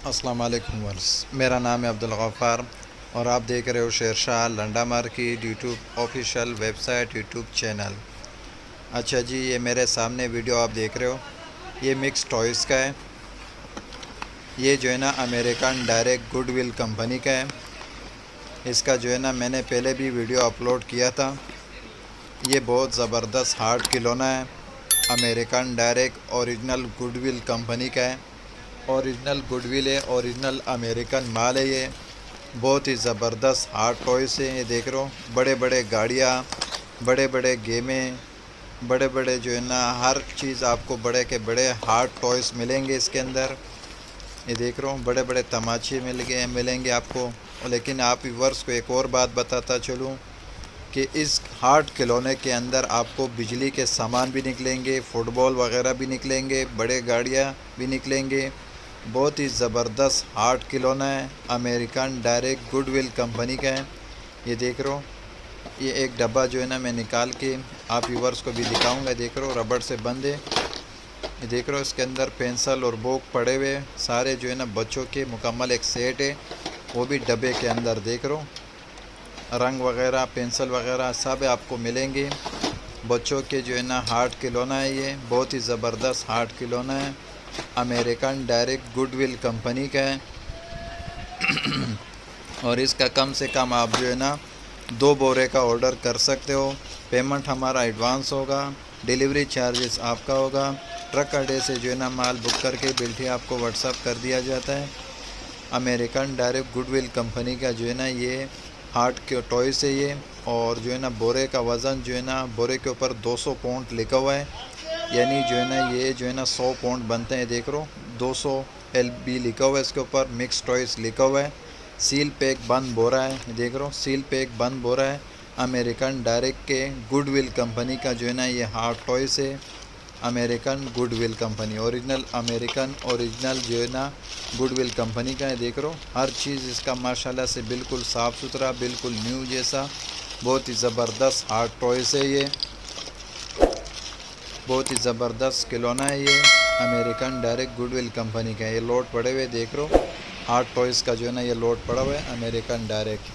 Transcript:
अस्सलाम वालेकुम वर्स, मेरा नाम है अब्दुल गफ़ार और आप देख रहे हो Shershah Landa market YouTube official website YouTube channel. अच्छा जी, ये मेरे सामने वीडियो आप देख रहे हो, ये मिक्स टॉयज़ का है। ये जो है ना अमेरिकन डायरेक्ट गुडविल कंपनी का है। इसका जो है ना मैंने पहले भी वीडियो अपलोड किया था। ये बहुत ज़बरदस्त हार्ड खिलौना है। American direct original goodwill company का है। ओरिजिनल गुडविल है, ओरिजिनल अमेरिकन माल है। ये बहुत ही ज़बरदस्त हार्ड टॉयस है। ये देख रहे हो, बड़े बड़े गाड़ियाँ, बड़े बड़े गेमें, बड़े बड़े जो है ना हर चीज़ आपको बड़े के बड़े हार्ड टॉयस मिलेंगे इसके अंदर। ये देख रहे हो, बड़े बड़े तमाचे मिलेंगे आपको। लेकिन आप व्यूअर्स को एक और बात बताता चलूँ कि इस हार्ड खिलौने के अंदर आपको बिजली के सामान भी निकलेंगे, फुटबॉल वगैरह भी निकलेंगे, बड़े गाड़ियाँ भी निकलेंगे। बहुत ही ज़बरदस्त हार्ड खिलौना है। अमेरिकन डायरेक्ट गुडविल कंपनी का है। ये देख रहे हो, ये एक डब्बा जो है ना मैं निकाल के आप व्यूअर्स को भी दिखाऊंगा। देख रहे हो, रबड़ से बंद है। ये देख रहे हो, इसके अंदर पेंसिल और बुक पड़े हुए सारे जो है ना बच्चों के मुकम्मल एक सेट है, वो भी डब्बे के अंदर। देख रहे हो, रंग वगैरह, पेंसिल वगैरह सब आपको मिलेंगे। बच्चों के जो है ना हार्ड खिलौना है। ये बहुत ही ज़बरदस्त हार्ड खिलौना है। अमेरिकन डायरेक्ट गुडविल कंपनी का है। और इसका कम से कम आप जो है ना 2 बोरे का ऑर्डर कर सकते हो। पेमेंट हमारा एडवांस होगा, डिलीवरी चार्जेस आपका होगा। ट्रक अड्डे से जो है ना माल बुक करके बिल्टी आपको व्हाट्सअप कर दिया जाता है। अमेरिकन डायरेक्ट गुडविल कंपनी का जो है ना ये हार्ट के टॉय से ये, और जो है ना बोरे का वज़न जो है ना बोरे के ऊपर 200 पाउंड लिखा हुआ है। यानी जो है ना ये जो है ना 100 पाउंड बनते हैं। देख रहे हो, 200 LB लिखा हुआ है इसके ऊपर, मिक्स टॉयस लिखा हुआ है। सील पैक बंद बोरा है। देख रहे हो, सील पैक बंद बोरा है। अमेरिकन डायरेक्ट के गुडविल कंपनी का जो है ना ये हार्ट टॉयस है। American goodwill company, original American original जो है ना गुडविल कंपनी का है। देख रहे हो, हर चीज़ इसका माशाल्लाह से बिल्कुल साफ़ सुथरा, बिल्कुल न्यू जैसा। बहुत ही ज़बरदस्त हार्ट टॉयस है ये। बहुत ही ज़बरदस्त खिलौना है ये। अमेरिकन डायरेक्ट गुडविल कंपनी का है। ये लोड पड़े हुए देख रहे हो, हार्ट टॉयज़ का जो है ना ये लोड पड़ा हुआ है अमेरिकन डायरेक्ट।